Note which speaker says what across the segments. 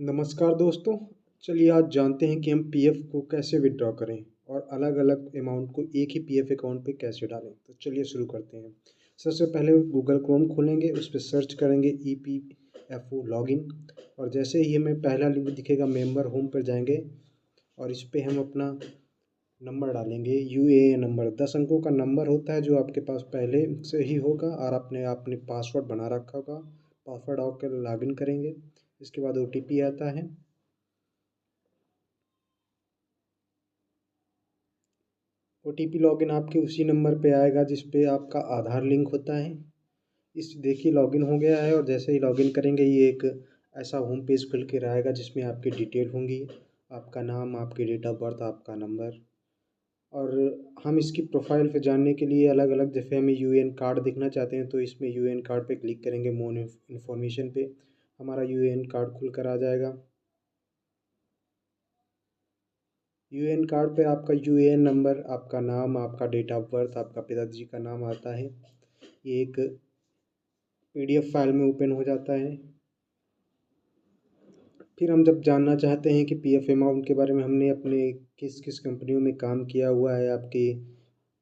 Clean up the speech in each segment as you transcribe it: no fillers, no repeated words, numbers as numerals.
Speaker 1: नमस्कार दोस्तों। चलिए आज जानते हैं कि हम पीएफ को कैसे विड्रॉ करें और अलग अलग अमाउंट को एक ही पीएफ अकाउंट पे कैसे डालें। तो चलिए शुरू करते हैं। सबसे पहले गूगल क्रोम खोलेंगे, उस पर सर्च करेंगे EPFO लॉगिन, और जैसे ही हमें पहला लिंक दिखेगा मेंबर होम पर जाएंगे और इस पर हम अपना नंबर डालेंगे। UAN नंबर 10 अंकों का नंबर होता है जो आपके पास पहले से ही होगा, और आपने आपने पासवर्ड बना रखा होगा। पासवर्ड डालकर लॉगिन करेंगे। इसके बाद OTP आता है। OTP लॉगिन आपके उसी नंबर पे आएगा जिस पे आपका आधार लिंक होता है। इस देखिए लॉगिन हो गया है, और जैसे ही लॉगिन करेंगे ये एक ऐसा होम पेज खुल के आएगा जिसमें आपकी डिटेल होंगी, आपका नाम, आपकी डेट ऑफ बर्थ, आपका नंबर। और हम इसकी प्रोफाइल पे जानने के लिए अलग अलग, जैसे हमें UN कार्ड देखना चाहते हैं तो इसमें UN कार्ड पे क्लिक करेंगे। मोर इन्फॉर्मेशन पे हमारा UN कार्ड खुल कर आ जाएगा। UN कार्ड पे आपका UAN नंबर, आपका नाम, आपका डेट ऑफ बर्थ, आपका पिताजी का नाम आता है। ये एक PDF फाइल में ओपन हो जाता है। फिर हम जब जानना चाहते हैं कि PF अमाउंट के बारे में, हमने अपने किस किस कंपनियों में काम किया हुआ है, आपकी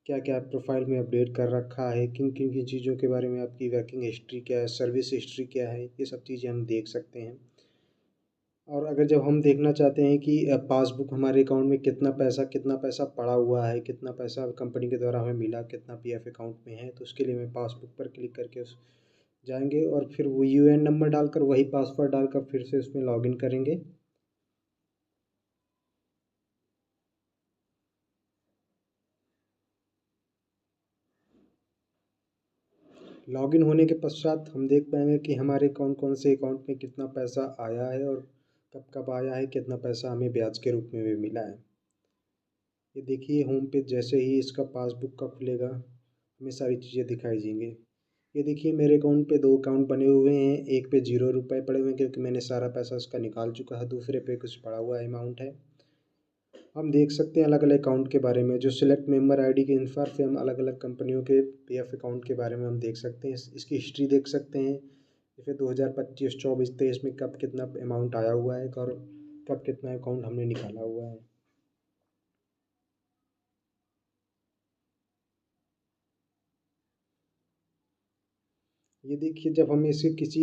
Speaker 1: क्या क्या प्रोफाइल में अपडेट कर रखा है, किन किन किन चीज़ों के बारे में, आपकी वर्किंग हिस्ट्री क्या है, सर्विस हिस्ट्री क्या है, ये सब चीज़ें हम देख सकते हैं। और अगर जब हम देखना चाहते हैं कि पासबुक हमारे अकाउंट में कितना पैसा पड़ा हुआ है, कितना पैसा कंपनी के द्वारा हमें मिला, कितना PF अकाउंट में है, तो उसके लिए हमें पासबुक पर क्लिक करके उस जाएंगे और फिर वो UN नंबर डालकर वही पासवर्ड डालकर फिर से उसमें लॉगिन करेंगे। लॉगिन होने के पश्चात हम देख पाएंगे कि हमारे कौन कौन से अकाउंट में कितना पैसा आया है और कब कब आया है, कितना पैसा हमें ब्याज के रूप में भी मिला है। ये देखिए होम पेज जैसे ही इसका पासबुक का खुलेगा हमें सारी चीज़ें दिखाई देंगी। ये देखिए मेरे अकाउंट पे दो अकाउंट बने हुए हैं। एक पे 0 रुपये पड़े हुए हैं क्योंकि मैंने सारा पैसा उसका निकाल चुका है, दूसरे पे कुछ पड़ा हुआ अमाउंट है। हम देख सकते हैं अलग अलग अकाउंट के बारे में, जो सिलेक्ट मेंबर ID के अनुसार से हम अलग अलग कंपनियों के PF अकाउंट के बारे में हम देख सकते हैं। इसकी हिस्ट्री देख सकते हैं, जैसे 2025, 24, 23 में कब कितना अमाउंट आया हुआ है और कब कितना अकाउंट हमने निकाला हुआ है। ये देखिए जब हम इसे किसी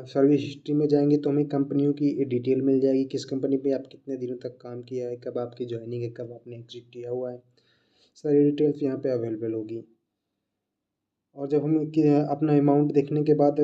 Speaker 1: सर्विस हिस्ट्री में जाएंगे तो हमें कंपनियों की डिटेल मिल जाएगी, किस कंपनी पे आप कितने दिनों तक काम किया है, कब आपकी ज्वाइनिंग है, कब आपने एग्जिट किया हुआ है, सारी डिटेल्स यहाँ पे अवेलेबल होगी। और जब हम अपना अमाउंट देखने के बाद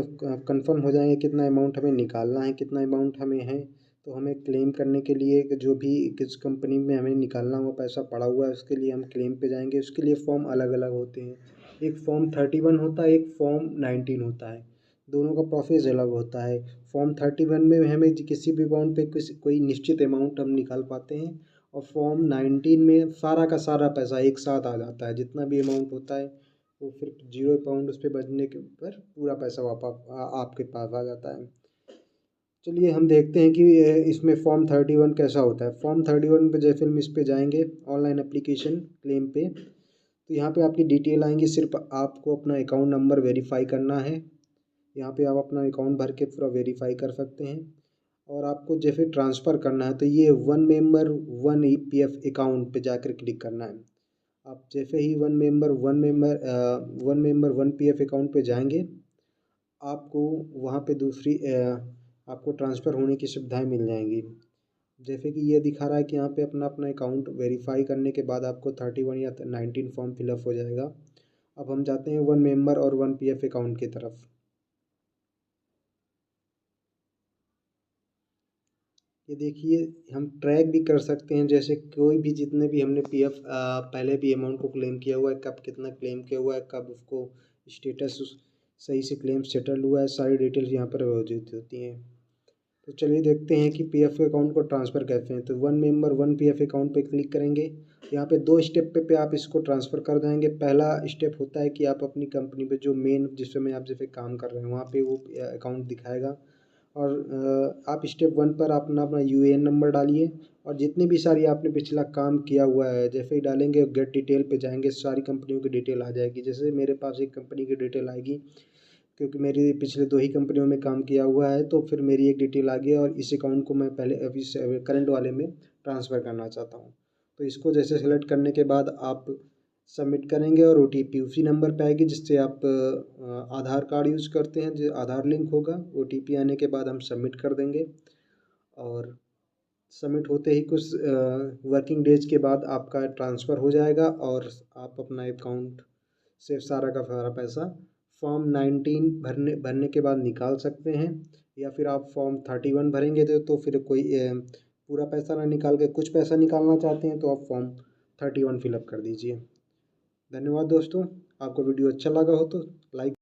Speaker 1: कंफर्म हो जाएंगे कितना अमाउंट हमें निकालना है, कितना अमाउंट हमें है, तो हमें क्लेम करने के लिए जो भी किस कंपनी में हमें निकालना हुआ पैसा पड़ा हुआ है उसके लिए हम क्लेम पे जाएंगे। उसके लिए फॉर्म अलग अलग होते हैं। एक फॉर्म 31 होता है, एक फॉर्म 19 होता है। दोनों का प्रोसेस अलग होता है। फॉर्म 31 में हमें किसी भी अमाउंट पे कोई निश्चित अमाउंट हम निकाल पाते हैं, और फॉर्म 19 में सारा का सारा पैसा एक साथ आ जाता है, जितना भी अमाउंट होता है वो फिर 0 पाउंड उस पर बचने के पर पूरा पैसा वापस आपके पास आ जाता है। चलिए हम देखते हैं कि इसमें फॉर्म 31 कैसा होता है। फॉर्म 31 पे जैसे हम इस पे जाएंगे ऑनलाइन एप्लीकेशन क्लेम पे, तो यहाँ पे आपकी डिटेल आएंगी। सिर्फ आपको अपना अकाउंट नंबर वेरीफाई करना है। यहाँ पे आप अपना अकाउंट भर के पूरा वेरीफाई कर सकते हैं। और आपको जैसे ट्रांसफ़र करना है तो ये one member one EPF account पे जाकर क्लिक करना है। आप जैसे ही one member one PF account पे जाएंगे, आपको वहाँ पे दूसरी आपको ट्रांसफ़र होने की सुविधाएं मिल जाएंगी। जैसे कि ये दिखा रहा है कि यहाँ पे अपना अपना अकाउंट वेरीफाई करने के बाद आपको 31 या 19 फॉर्म फिलअप हो जाएगा। अब हम जाते हैं वन मेंबर और वन PF अकाउंट की तरफ। ये देखिए हम ट्रैक भी कर सकते हैं, जैसे कोई भी जितने भी हमने PF पहले भी अमाउंट को क्लेम किया हुआ है, कब कितना क्लेम किया हुआ है, कब उसको स्टेटस सही से क्लेम सेटल हुआ है, सारी डिटेल्स यहाँ पर मौजूद होती हैं। तो चलिए देखते हैं कि PF अकाउंट को ट्रांसफ़र कैसे हैं। तो one member one PF account पे क्लिक करेंगे। यहाँ पे दो स्टेप पे आप इसको ट्रांसफ़र कर देंगे। पहला स्टेप होता है कि आप अपनी कंपनी पे जो मेन जिस समय आप जैसे काम कर रहे हैं वहाँ पे वो अकाउंट दिखाएगा। और आप स्टेप 1 पर अपना अपना UAN नंबर डालिए, और जितनी भी सारी आपने पिछला काम किया हुआ है जैसे ही डालेंगे गेट डिटेल पे जाएंगे, सारी कंपनियों की डिटेल आ जाएगी। जैसे मेरे पास एक कंपनी की डिटेल आएगी, क्योंकि मेरी पिछले 2 ही कंपनियों में काम किया हुआ है, तो फिर मेरी एक डिटेल आ गई और इस अकाउंट को मैं पहले अभी से करंट वाले में ट्रांसफ़र करना चाहता हूँ। तो इसको जैसे सेलेक्ट करने के बाद आप सबमिट करेंगे और ओटीपी उसी नंबर पे आएगी जिससे आप आधार कार्ड यूज़ करते हैं, जो आधार लिंक होगा। ओटीपी आने के बाद हम सबमिट कर देंगे और सबमिट होते ही कुछ वर्किंग डेज के बाद आपका ट्रांसफ़र हो जाएगा और आप अपना अकाउंट से सारा का सारा पैसा फॉर्म 19 भरने के बाद निकाल सकते हैं, या फिर आप फॉर्म 31 भरेंगे तो फिर कोई पूरा पैसा ना निकाल के कुछ पैसा निकालना चाहते हैं तो आप फॉर्म 31 फिलअप कर दीजिए। धन्यवाद दोस्तों, आपको वीडियो अच्छा लगा हो तो लाइक